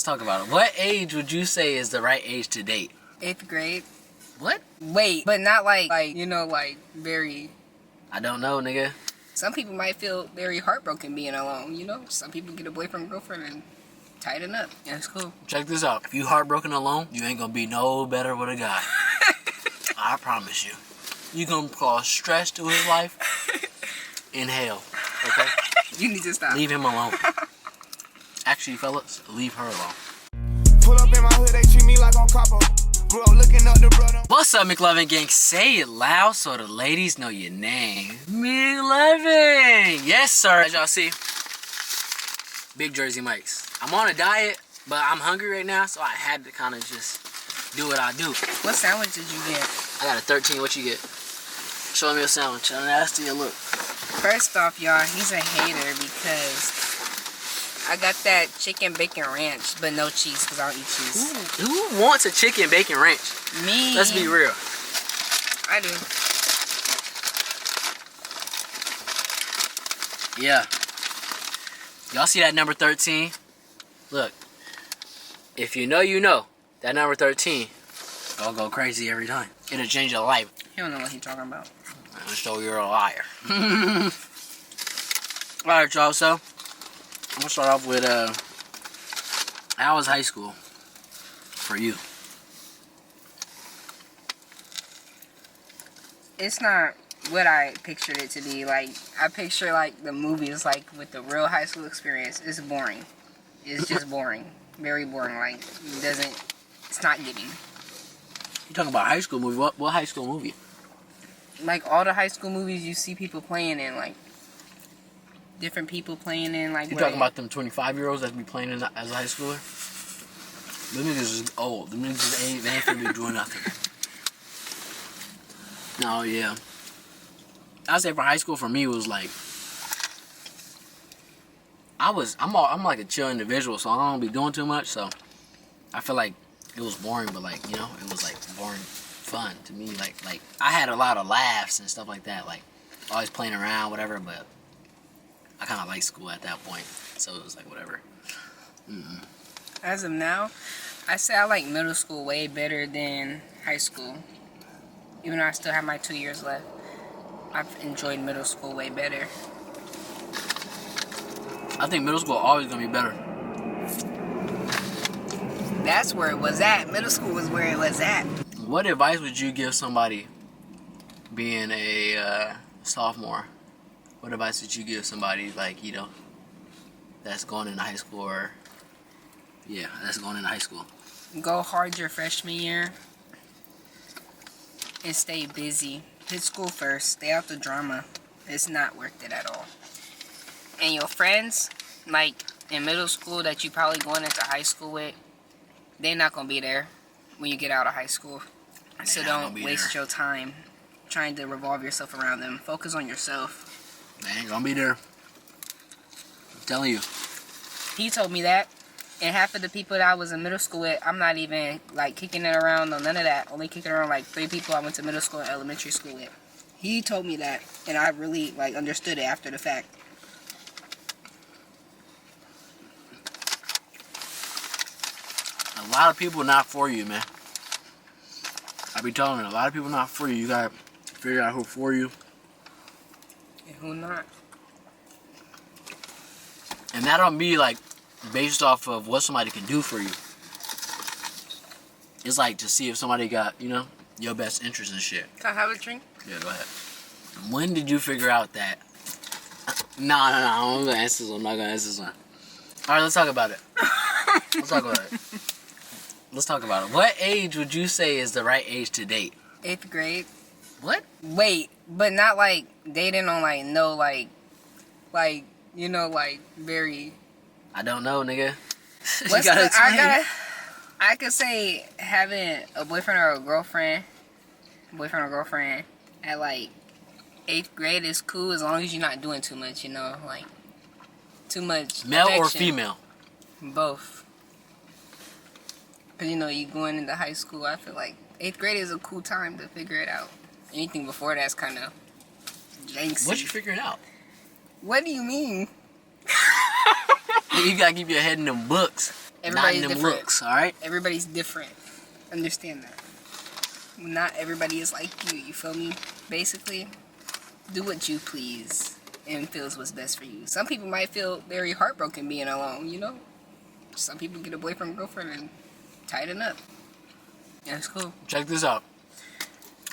Let's talk about it. What age would you say is the right age to date? 8th grade. What? Wait, but not like very. I don't know, nigga. Some people might feel very heartbroken being alone, Some people get a boyfriend, girlfriend, and tighten up. Yeah, it's cool. Check this out. If you heartbroken alone, you ain't gonna be no better with a guy. I promise you. You gonna cause stress to his life in hell, okay? You need to stop. Leave him alone. Actually, fellas, leave her alone. Pull up in my hood, they treat me like on copper. Bro, looking up the brother. What's up, McLovin gang? Say it loud so the ladies know your name. McLovin! Yes, sir. As y'all see, big Jersey Mikes. I'm on a diet, but I'm hungry right now, so I had to kind of just do what I do. What sandwich did you get? I got a 13. What you get? Show me a sandwich. How nasty it look. First off, y'all, he's a hater because I got that chicken bacon ranch, but no cheese because I don't eat cheese. Who wants a chicken bacon ranch? Me. Let's be real. I do. Yeah. Y'all see that number 13? Look. If you know, you know. That number 13, I'll go crazy every time. It'll change your life. You don't know what he's talking about. I'm sure you're a liar. Alright, y'all, so I'm gonna start off with how was high school for you? It's not what I pictured it to be. Like, I picture like the movies, like with the real high school experience. It's boring. It's just boring. Very boring. Like, it's not giving. You talking about high school movie? What high school movie? Like all the high school movies you see people playing in, like different people playing in, like. You talking about them 25-year-olds that be playing as a high schooler? Them niggas is old. Them niggas ain't finna be doing nothing. No, yeah. I'd say for high school for me was like I'm like a chill individual, so I don't be doing too much. So I feel like it was boring, but like it was like boring fun to me. Like I had a lot of laughs and stuff like that. Like always playing around, whatever. But I kind of liked school at that point, so it was like whatever. As of now, I say I like middle school way better than high school. Even though I still have my 2 years left, I've enjoyed middle school way better. I think middle school always gonna be better. That's where it was at. Middle school was where it was at. What advice would you give somebody being a sophomore? What advice would you give somebody like, that's going into high school or, yeah, that's going into high school? Go hard your freshman year and stay busy. Hit school first. Stay out the drama. It's not worth it at all. And your friends, like in middle school that you probably going into high school with, they're not going to be there when you get out of high school. So don't waste your time trying to revolve yourself around them. Focus on yourself. They ain't gonna be there. I'm telling you. He told me that. And half of the people that I was in middle school with, I'm not even like kicking it around or none of that. Only kicking around like 3 people I went to middle school and elementary school with. He told me that. And I really like understood it after the fact. A lot of people not for you, man. I be telling you, a lot of people not for you. You gotta figure out who for you and who not. And that don't be like based off of what somebody can do for you. It's like to see if somebody got, your best interest and shit. Can I have a drink? Yeah, go ahead. When did you figure out that? No, I'm gonna answer this one. I'm not gonna answer this one. Alright, let's talk about it. Let's talk about it. What age would you say is the right age to date? 8th grade. What? Wait, but not like dating on like no like very. I don't know, nigga. What's I could say having a boyfriend or girlfriend at like 8th grade is cool as long as you're not doing too much, like too much. Male affection. Or female? Both. Cause you going into high school, I feel like 8th grade is a cool time to figure it out. Anything before that's kind of janksy. What you figuring out? What do you mean? You gotta keep your head in them books. Not in Everybody's them different. looks, alright? Everybody's different. Understand that. Not everybody is like you. You feel me? Basically, do what you please and feels what's best for you. Some people might feel very heartbroken being alone, you know? Some people get a boyfriend, girlfriend, and tighten up. Yeah, it's cool. Check this out.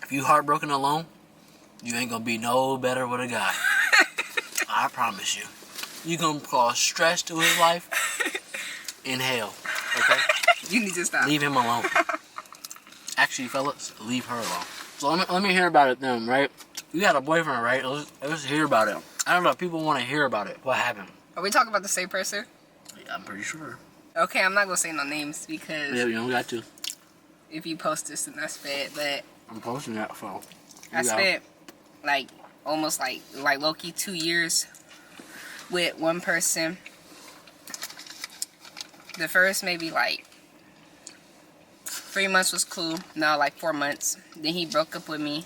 If you heartbroken alone, you ain't gonna be no better with a guy. I promise you. You gonna cause stress to his life in hell. Okay? You need to stop. Leave him alone. Actually, fellas, leave her alone. So let me hear about it then, right? You got a boyfriend, right? Let's hear about it. I don't know if people want to hear about it. What happened? Are we talking about the same person? Yeah, I'm pretty sure. Okay, I'm not gonna say no names because Yeah, you don't got to. if you post this, then that's bad. But I'm posting that phone. I spent like almost like low-key 2 years with one person. The first maybe like 3 months was cool. No, like 4 months. Then he broke up with me.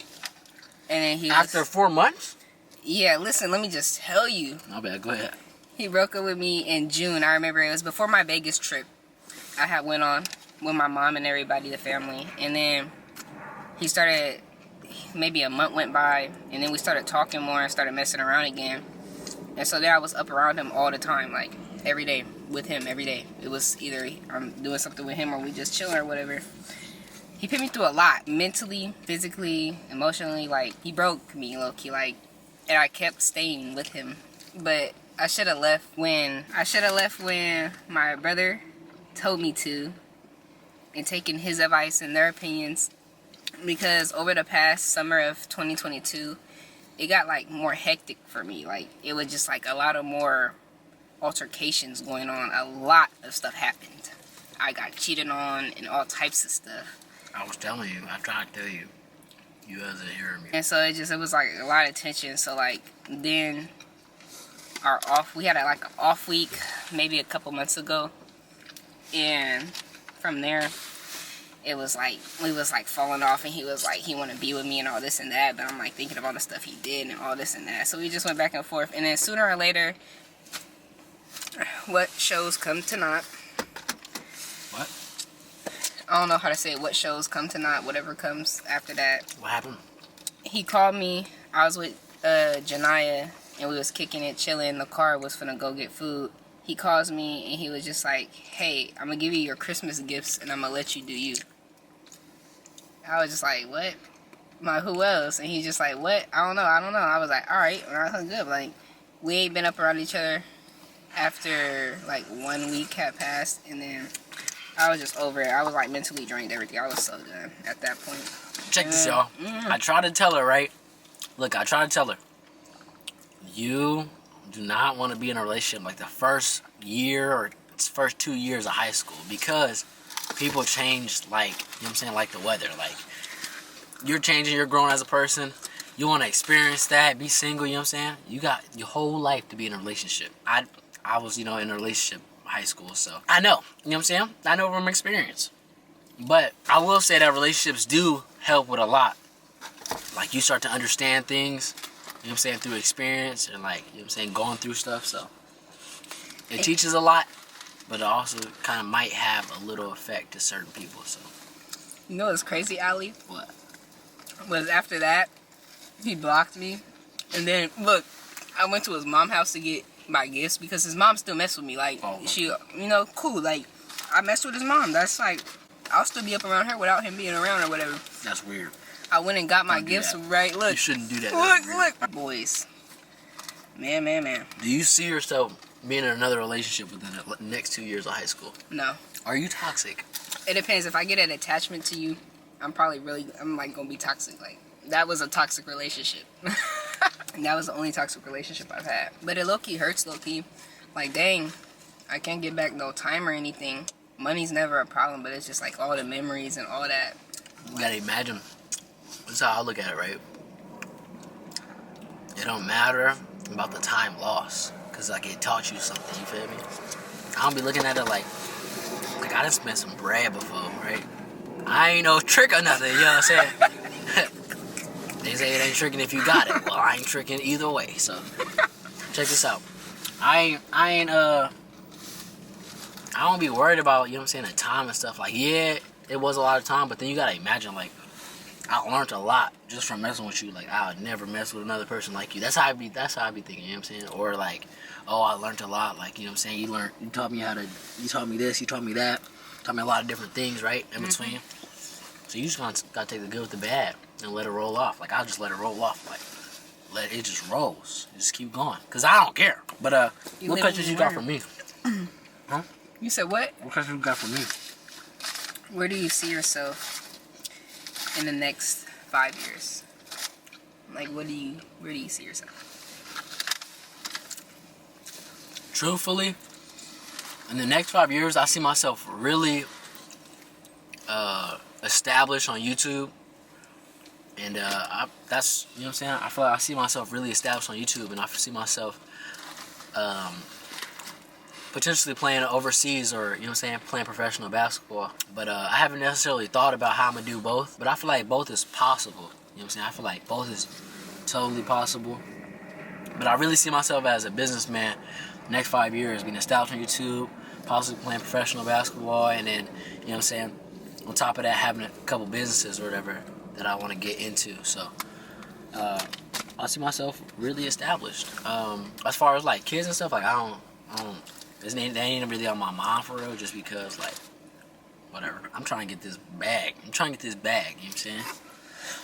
And then he After 4 months? Yeah, listen, let me just tell you. My bad, go ahead. He broke up with me in June. I remember it was before my Vegas trip I had went on with my mom and everybody, the family. And then he started, maybe a month went by, and then we started talking more and started messing around again. And so there I was up around him all the time, like every day, with him every day. It was either I'm doing something with him or we just chilling or whatever. He put me through a lot, mentally, physically, emotionally. Like, he broke me low-key, like, and I kept staying with him. But I should have left when my brother told me to, and taken his advice and their opinions, because over the past summer of 2022, it got like more hectic for me. Like, it was just like a lot of more altercations going on. A lot of stuff happened. I got cheated on and all types of stuff. I was telling you. I tried to tell you. You wasn't hearing me. And so it was like a lot of tension. So like then we had like an off week maybe a couple months ago, and from there it was like we was like falling off, and he was like he want to be with me and all this and that, but I'm like thinking of all the stuff he did and all this and that. So we just went back and forth, and then sooner or later, what shows come to naught. What? I don't know how to say it. What shows come to naught, whatever comes after that. What happened? He called me. I was with Janaya, and we was kicking it, chilling. The car was finna go get food. He calls me, and he was just like, hey, I'm gonna give you your Christmas gifts, and I'm gonna let you do you. I was just like, what? Who else? And he's just like, what? I don't know. I was like, alright, well, good. Like, we ain't been up around each other after like 1 week had passed, and then I was just over it. I was like mentally drained, everything. I was so done at that point. Check this, y'all. I tried to tell her, right? Look, I tried to tell her. You do not want to be in a relationship like the first year or first 2 years of high school, because people change, like, you know what I'm saying, like the weather. Like, you're changing, you're growing as a person. You want to experience that, be single, you know what I'm saying? You got your whole life to be in a relationship. I was, in a relationship high school, so I know, you know what I'm saying? I know from experience. But I will say that relationships do help with a lot. Like, you start to understand things, you know what I'm saying, through experience and, like, you know what I'm saying, going through stuff. So it teaches a lot, but it also kind of might have a little effect to certain people. So You know what's crazy, Ali? what? Was after that, he blocked me. And then, look, I went to his mom's house to get my gifts because his mom still messed with me. Like, she, cool. Like, I messed with his mom. That's like, I'll still be up around her without him being around or whatever. That's weird. I went and got my gifts, right? Look. You shouldn't do that. Look. Boys. Man. Do you see yourself being in another relationship within the next 2 years of high school? No. Are you toxic? It depends. If I get an attachment to you, I'm like gonna be toxic. Like, that was a toxic relationship. And that was the only toxic relationship I've had. But it low-key hurts, low-key. Like, dang, I can't get back no time or anything. Money's never a problem, but it's just like all the memories and all that. You gotta imagine. This is how I look at it, right? It don't matter about the time lost, cause like it taught you something. You feel me? I don't be looking at it like I done spent some bread before, right? I ain't no trick or nothing. You know what I'm saying? They say it ain't tricking if you got it. Well, I ain't tricking either way. So check this out. I I don't be worried about, you know what I'm saying, the time and stuff. Like, yeah, it was a lot of time, but then you gotta imagine, like, I learned a lot just from messing with you. Like, I would never mess with another person like you. That's how I be thinking, you know what I'm saying? Or like, oh, I learned a lot, like, you know what I'm saying? You taught me you taught me this, you taught me that. Taught me a lot of different things, right? In between. So you just gotta take the good with the bad and let it roll off. Like, I'll just let it roll off. Like, let it just rolls. Just keep going. Cause I don't care. But what questions you got for me? Huh? You said what? What questions you got for me? Where do you see yourself in the next 5 years? Like, where do you see yourself? Truthfully, in the next 5 years, I see myself really established on YouTube. And that's, you know what I'm saying? I feel like I see myself really established on YouTube, and I see myself potentially playing overseas, or, you know what I'm saying, playing professional basketball. But I haven't necessarily thought about how I'm going to do both. But I feel like both is possible. You know what I'm saying? I feel like both is totally possible. But I really see myself as a businessman next 5 years, being established on YouTube, possibly playing professional basketball, and then, you know what I'm saying, on top of that, having a couple businesses or whatever that I want to get into. So I see myself really established. As far as like kids and stuff, like I don't. That ain't really on my mind for real, just because, like, whatever. I'm trying to get this bag. You know what I'm saying?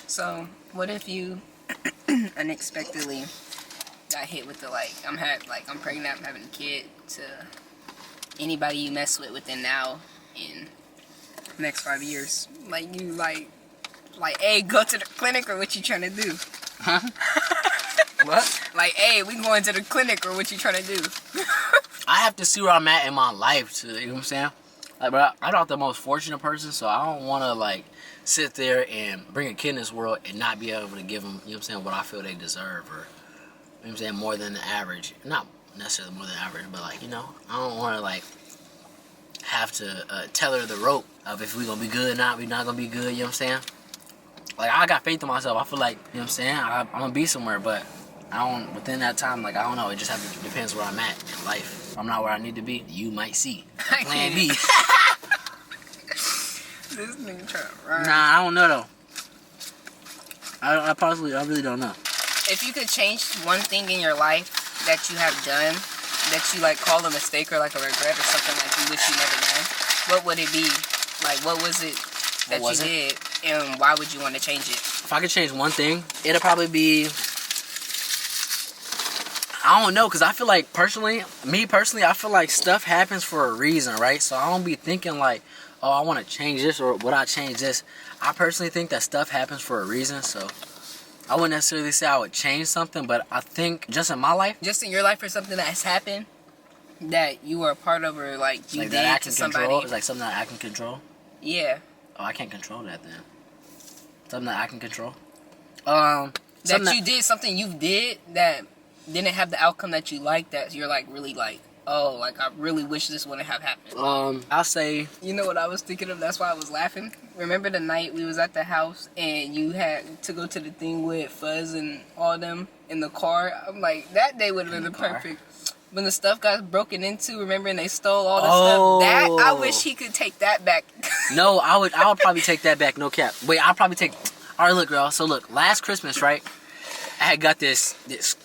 So, what if you unexpectedly got hit with the, like, I'm pregnant, I'm having a kid, to anybody you mess with within now in the next 5 years? Like, you, like, hey, go to the clinic, or what you trying to do? Huh? What? Like, hey, we going to the clinic, or what you trying to do? I have to see where I'm at in my life, to, you know what I'm saying? Like, but I'm not the most fortunate person, so I don't want to, like, sit there and bring a kid in this world and not be able to give them, you know what I'm saying, what I feel they deserve, or, you know what I'm saying, more than the average. Not necessarily more than average, but, like, you know, I don't want to, like, have to tell her the rope of if we going to be good or not, we not going to be good, you know what I'm saying? Like, I got faith in myself. I feel like, you know what I'm saying, I'm going to be somewhere, but I don't, within that time, like, I don't know, it just depends where I'm at in life. If I'm not where I need to be, you might see plan B. This nigga trying to run. Nah, I don't know though. I really don't know. If you could change one thing in your life that you have done, that you, like, call a mistake or, like, a regret or something, like, you wish you never done, what would it be? Like, what was it that you did, and why would you want to change it? If I could change one thing, it'll probably be, I don't know, because I feel like, me personally, I feel like stuff happens for a reason, right? So I don't be thinking like, oh, I want to change this, or would I change this? I personally think that stuff happens for a reason, so I wouldn't necessarily say I would change something, but I think just in my life. Just in your life, or something that has happened that you were a part of, or, like, you did to somebody. It's like something that I can control? Yeah. Oh, I can't control that then. Something that I can control? Something you did that didn't have the outcome that you like, that you're, like, really, like, oh, like, I really wish this wouldn't have happened. I'll say, you know what I was thinking of? That's why I was laughing. Remember the night we was at the house and you had to go to the thing with Fuzz and all them in the car? I'm like, that day would have been perfect. When the stuff got broken into, remember, and they stole all the stuff? That, I wish he could take that back. No, I would probably take that back, no cap. Wait, I'll probably take, alright, look, girl, so look, last Christmas, right, I had got this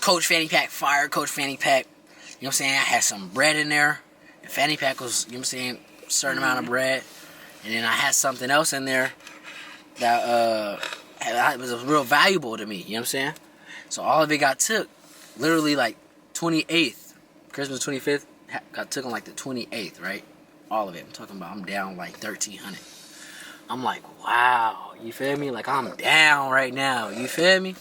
Coach Fanny Pack, fire Coach Fanny Pack. You know what I'm saying? I had some bread in there. The Fanny Pack was, you know what I'm saying, a certain amount of bread. And then I had something else in there that was real valuable to me. You know what I'm saying? So all of it got took. Literally like 28th. Christmas 25th. Got took on like the 28th, right? All of it. I'm talking about I'm down like $1,300. I'm like, wow. You feel me? Like, I'm down right now. You feel me?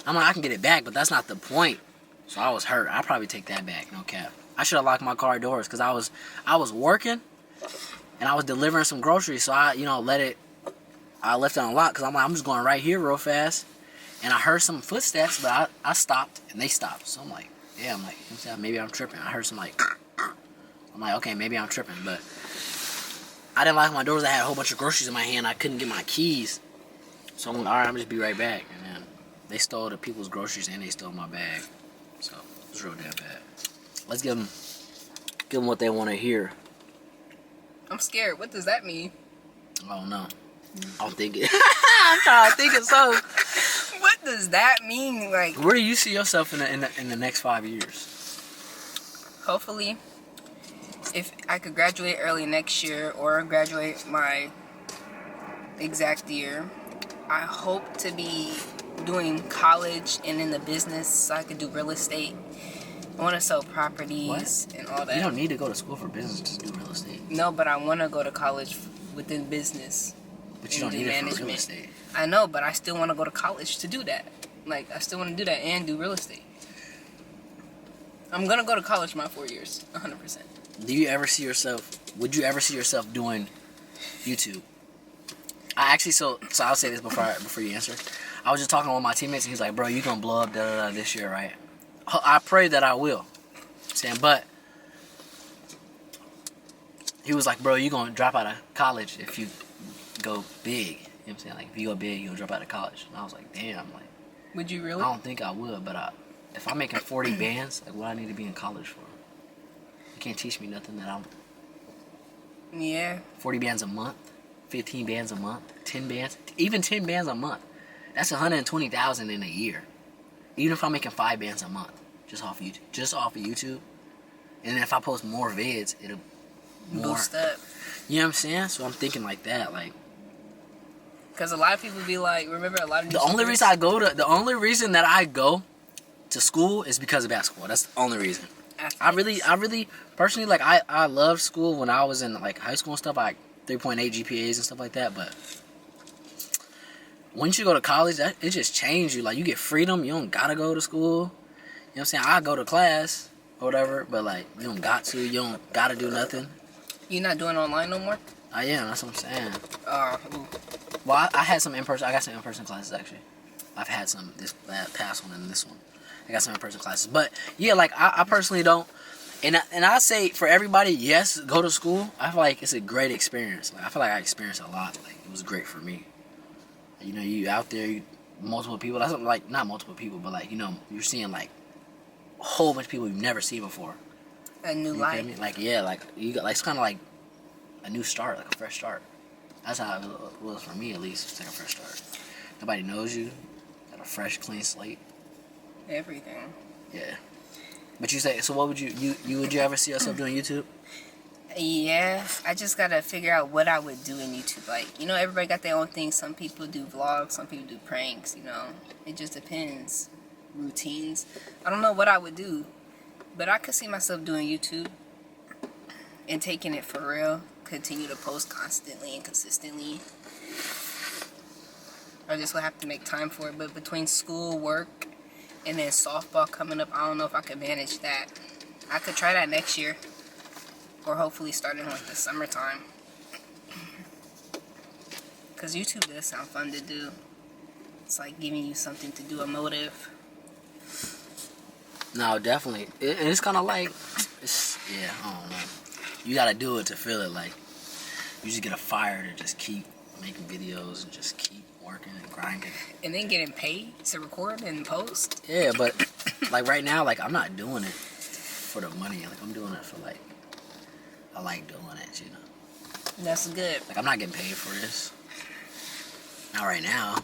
I'm like, I can get it back, but that's not the point. So I was hurt. I'll probably take that back, no cap. I should have locked my car doors because I was working and I was delivering some groceries. So I left it unlocked because I'm like, I'm just going right here real fast. And I heard some footsteps, but I stopped and they stopped. So I'm like, yeah, I'm like, maybe I'm tripping. I heard some like, I'm like, okay, maybe I'm tripping. But I didn't lock my doors. I had a whole bunch of groceries in my hand. I couldn't get my keys. So I'm like, all right, I'm just be right back. And then they stole the people's groceries and they stole my bag. So it's real damn bad. Let's give them what they want to hear. I'm scared. What does that mean? I don't know. I'm thinking. I'm trying to think of so. What does that mean? Like, Where do you see yourself in the next 5 years? hopefully, if I could graduate early next year or graduate my exact year, I hope to be doing college and in the business so I could do real estate. I want to sell properties and all that. You don't need to go to school for business to do real estate. No, but I want to go to college within business. But you don't need it for real estate. I know, but I still want to go to college to do that. Like, I still want to do that and do real estate. I'm going to go to college my 4 years, 100%. Do you ever see yourself, would you ever see yourself doing YouTube? I actually, so I'll say this before you answer. I was just talking to one of my teammates and he's like, bro, you going to blow up this year, right? I pray that I will. Saying, but he was like, bro, you going to drop out of college if you go big. You know what I'm saying? Like, if you go big, you'll drop out of college. And I was like, damn, like, would you really? I don't think I would, but if I'm making 40 bands, like, what I need to be in college for? You can't teach me nothing that I'm... Yeah. 40 bands a month, 15 bands a month, 10 bands, even 10 bands a month. That's 120,000 in a year. Even if I'm making 5 bands a month, just off of YouTube. And then if I post more vids, it'll boost up. You know what I'm saying? So I'm thinking like that, like. Because a lot of people be like, remember a lot of the only reason that I go to school is because of basketball. That's the only reason. I really personally, like, I loved school when I was in like high school and stuff, like 3.8 GPAs and stuff like that, but once you go to college, it just changed you. Like, you get freedom. You don't gotta go to school. You know what I'm saying? I go to class or whatever, but like, you don't got to. You don't gotta do nothing. You not doing online no more? I am. That's what I'm saying. Ooh. Well, I had some in-person. I got some in-person classes actually. I've had some this past one and this one. I got some in-person classes, but yeah, like I personally don't. And I say for everybody, yes, go to school. I feel like it's a great experience. Like, I feel like I experienced a lot. Like, it was great for me. You know, you out there, multiple people. That's like, not multiple people, but like, you know, you're seeing like a whole bunch of people you've never seen before. A new life. Me? Like, yeah, like you got, like, it's kind of like a new start, like a fresh start. That's how it was for me, at least. It's like a fresh start. Nobody knows you. Got a fresh, clean slate. Everything. Yeah. But you say, so what would you ever see yourself doing YouTube? Yeah, I just gotta figure out what I would do in YouTube. Like, you know, everybody got their own thing. Some people do vlogs, some people do pranks, you know. It just depends. Routines. I don't know what I would do, but I could see myself doing YouTube and taking it for real. Continue to post constantly and consistently. I just would have to make time for it. But between school, work, and then softball coming up, I don't know if I could manage that. I could try that next year. Or hopefully starting like the summertime. Because YouTube does sound fun to do. It's like giving you something to do, a motive. No, definitely. And it's kind of like, yeah, I don't know. You got to do it to feel it. Like, you just get a fire to just keep making videos and just keep working and grinding. And then getting paid to record and post. Yeah, but like right now, like, I'm not doing it for the money. Like, I'm doing it for like, I like doing it, you know. That's good. Like, I'm not getting paid for this. Not right now.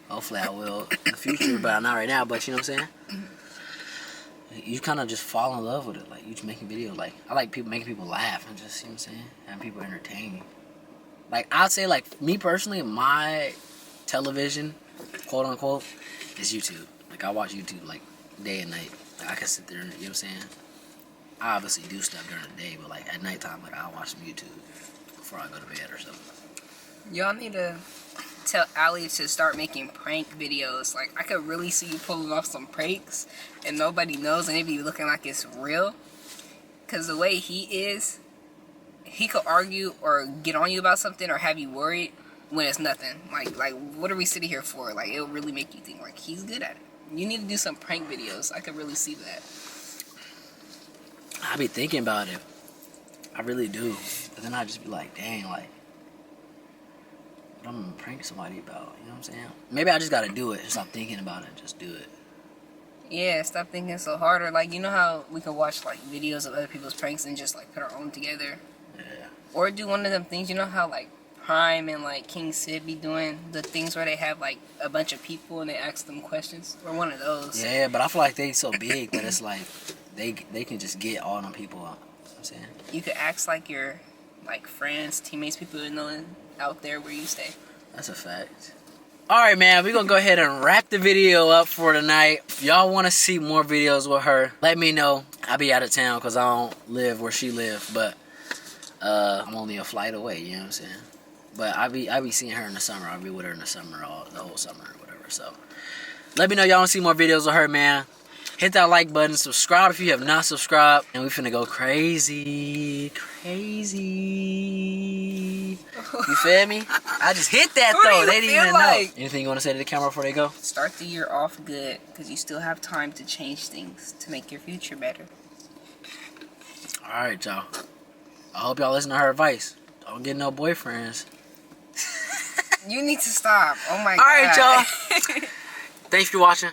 Hopefully I will in the future, but not right now. But you know what I'm saying? You kind of just fall in love with it. Like, you just making videos. Like, I like making people laugh and just, you know what I'm saying? Having people entertained. Like, I'd say, like, me personally, my television, quote unquote, is YouTube. Like, I watch YouTube, like, day and night. Like, I can sit there and, you know what I'm saying? I obviously do stuff during the day, but like at nighttime, like, I'll watch some YouTube before I go to bed or something. Y'all need to tell Ali to start making prank videos. Like, I could really see you pulling off some pranks and nobody knows and it be looking like it's real. Because the way he is, he could argue or get on you about something or have you worried when it's nothing. Like what are we sitting here for? Like, it'll really make you think, like, he's good at it. You need to do some prank videos. I could really see that. I be thinking about it. I really do. But then I just be like, dang, like, what I'm gonna prank somebody about? You know what I'm saying? Maybe I just gotta do it. Just stop thinking about it. Just do it. Yeah, stop thinking so harder. Like, you know how we can watch like videos of other people's pranks and just like put our own together? Yeah. Or do one of them things, you know how like Prime and like King Sid be doing the things where they have like a bunch of people and they ask them questions, or one of those. Yeah, but I feel like they so big that it's like they can just get all them people out. You know what I'm saying? You could ask like your like friends, teammates, people you know out there where you stay. That's a fact. Alright, man, we're gonna go ahead and wrap the video up for tonight. If y'all want to see more videos with her, let me know. I'll be out of town because I don't live where she lives, but I'm only a flight away, you know what I'm saying? But I be seeing her in the summer. I'll be with her in the summer, the whole summer or whatever. So let me know y'all want to see more videos of her, man. Hit that like button, subscribe if you have not subscribed, and we finna go crazy. You feel me? I just hit that though. They didn't even know. Anything you want to say to the camera before they go? Start the year off good, because you still have time to change things to make your future better. Alright, y'all. I hope y'all listen to her advice. Don't get no boyfriends. You need to stop. Oh my god. Alright, y'all. Thanks for watching.